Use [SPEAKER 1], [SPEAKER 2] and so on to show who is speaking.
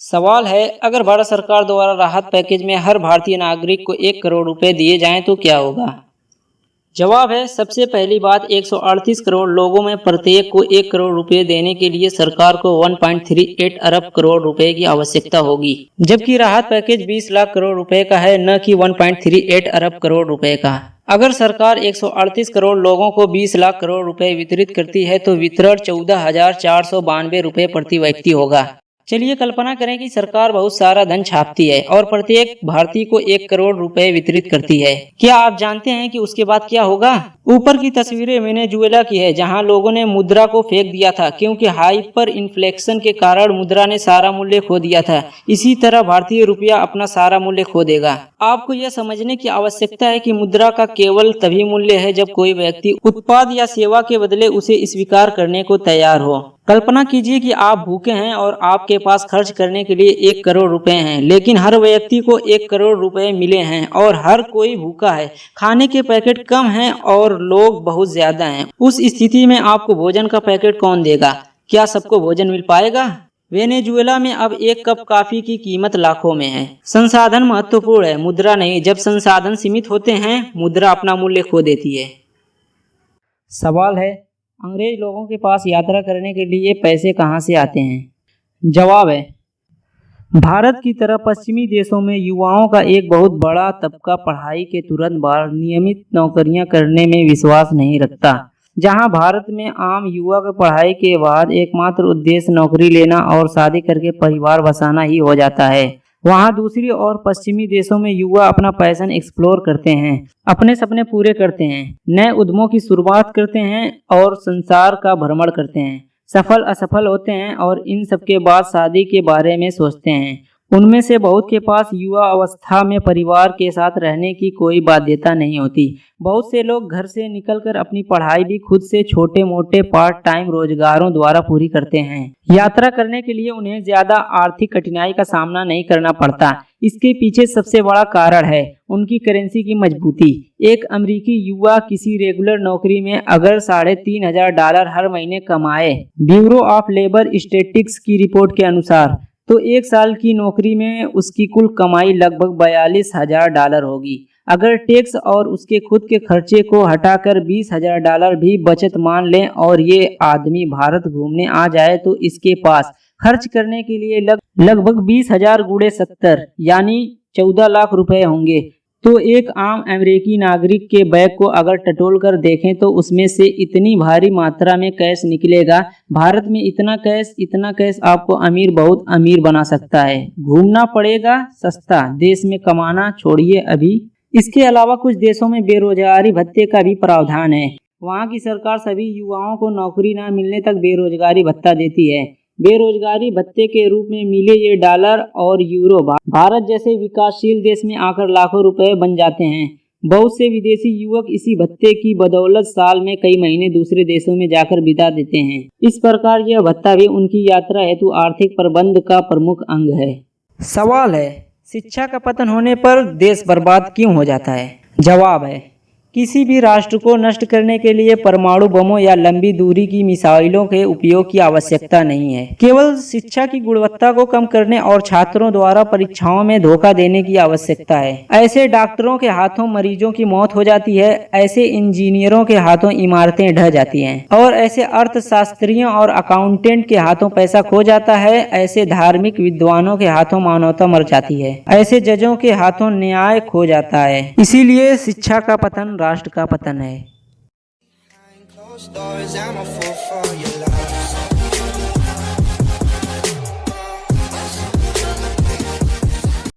[SPEAKER 1] सवाल है, अगर भारत सरकार द्वारा राहत पैकेज में हर भारतीय नागरिक को 1 करोड़ रुपए दिए जाएं तो क्या होगा? जवाब है, सबसे पहली बात 138 करोड़ लोगों में प्रत्येक को 1 करोड़ रुपए देने के लिए सरकार को 1.38 अरब करोड़ रुपए की आवश्यकता होगी, जबकि राहत पैकेज 20 लाख करोड़ रुपए का है, न कि 1.38 अरब करोड़ रुपए का। अगर सरकार 138 करोड़ लोगों को 20 लाख करोड़ रुपए वितरित करती है तो वितरण 14,492 रुपए प्रति व्यक्ति होगा। चलिए कल्पना करें कि सरकार बहुत सारा धन छापती है और प्रत्येक भारतीय को 1 करोड़ रुपए वितरित करती है। क्या आप जानते हैं कि उसके बाद क्या होगा? ऊपर की तस्वीरें वेनेजुएला की है, जहां लोगों ने मुद्रा को फेंक दिया था क्योंकि हाइपर इन्फ्लेशन के कारण मुद्रा ने सारा मूल्य खो दिया था। इसी तरह भारतीय रुपया अपना सारा मूल्य खो देगा। आपको यह समझने की आवश्यकता है कि मुद्रा का केवल तभी मूल्य है जब कोई व्यक्ति उत्पाद या सेवा के बदले उसे स्वीकार करने को तैयार हो। कल्पना कीजिए कि आप भूखे हैं और आपके पास खर्च करने के लिए 1 करोड़ रुपए हैं, लेकिन हर व्यक्ति को 1 करोड़ रुपए मिले हैं और हर कोई भूखा है। खाने के पैकेट कम हैं और लोग बहुत ज्यादा हैं। उस स्थिति में आपको भोजन का पैकेट कौन देगा? क्या सबको भोजन मिल पाएगा? वेनेजुएला में अब 1 कप कॉफी की कीमत लाखों में है। संसाधन महत्वपूर्ण है, मुद्रा नहीं। जब संसाधन सीमित होते हैं, मुद्रा अपना मूल्य खो देती है। सवाल है, अंग्रेज लोगों के पास यात्रा करने के लिए पैसे कहाँ से आते हैं? जवाब है, भारत की तरह पश्चिमी देशों में युवाओं का एक बहुत बड़ा तबका पढ़ाई के तुरंत बाद नियमित नौकरियां करने में विश्वास नहीं रखता। जहां भारत में आम युवा के पढ़ाई के बाद एकमात्र उद्देश्य नौकरी लेना और शादी करके परिवार बसाना ही हो जाता है, वहां दूसरी ओर पश्चिमी देशों में युवा अपना पैशन एक्सप्लोर करते हैं, अपने सपने पूरे करते हैं, नए उद्यमों की शुरुआत करते हैं और संसार का भ्रमण करते हैं। सफल असफल होते हैं और इन सब के बाद शादी के बारे में सोचते हैं। उनमें से बहुत के पास युवा अवस्था में परिवार के साथ रहने की कोई बाध्यता नहीं होती। बहुत से लोग घर से निकलकर अपनी पढ़ाई भी खुद से छोटे मोटे पार्ट टाइम रोजगारों द्वारा पूरी करते हैं। यात्रा करने के लिए उन्हें ज्यादा आर्थिक कठिनाई का सामना नहीं करना पड़ता। इसके पीछे सबसे बड़ा कारण है उनकी करेंसी की मजबूती। एक अमेरिकी युवा किसी रेगुलर नौकरी में अगर $3,500 हर महीने कमाए, ब्यूरो ऑफ लेबर स्टैटिस्टिक्स की रिपोर्ट के अनुसार, तो 1 साल की नौकरी में उसकी कुल कमाई लगभग $42,000 होगी। अगर टैक्स और उसके खुद के खर्चे को हटाकर $20,000 भी बचत मान लें और ये आदमी भारत घूमने आ जाए तो इसके पास खर्च करने के लिए लगभग 20,000 गुणे 70 यानी 14 लाख रुपए होंगे। तो एक आम अमेरिकी नागरिक के बैग को अगर टटोल कर देखें तो उसमें से इतनी भारी मात्रा में कैश निकलेगा। भारत में इतना कैश आपको अमीर बहुत अमीर बना सकता है। घूमना पड़ेगा सस्ता, देश में कमाना छोड़िए अभी। इसके अलावा कुछ देशों में बेरोजगारी भत्ते का भी प्रावधान है। वहाँ की सरकार सभी युवाओं को नौकरी न मिलने तक बेरोजगारी भत्ता देती है। बेरोजगारी भत्ते के रूप में मिले ये डॉलर और यूरो भारत जैसे विकासशील देश में आकर लाखों रुपए बन जाते हैं। बहुत से विदेशी युवक इसी भत्ते की बदौलत साल में कई महीने दूसरे देशों में जाकर बिता देते हैं। इस प्रकार यह भत्ता भी उनकी यात्रा हेतु आर्थिक प्रबंध का प्रमुख अंग है। सवाल है, शिक्षा का पतन होने पर देश बर्बाद क्यों हो जाता है? जवाब है, किसी भी राष्ट्र को नष्ट करने के लिए परमाणु बमों या लंबी दूरी की मिसाइलों के उपयोग की आवश्यकता नहीं है। केवल शिक्षा की गुणवत्ता को कम करने और छात्रों द्वारा परीक्षाओं में धोखा देने की आवश्यकता है। ऐसे डॉक्टरों के हाथों मरीजों की मौत हो जाती है, ऐसे इंजीनियरों के हाथों इमारतें ढह जाती हैं और ऐसे अर्थशास्त्रियों और अकाउंटेंट के हाथों पैसा खो जाता है, ऐसे धार्मिक विद्वानों के हाथों मानवता मर जाती है, ऐसे जजों के हाथों न्याय खो जाता है। इसीलिए शिक्षा का पतन राष्ट्र का पतन है।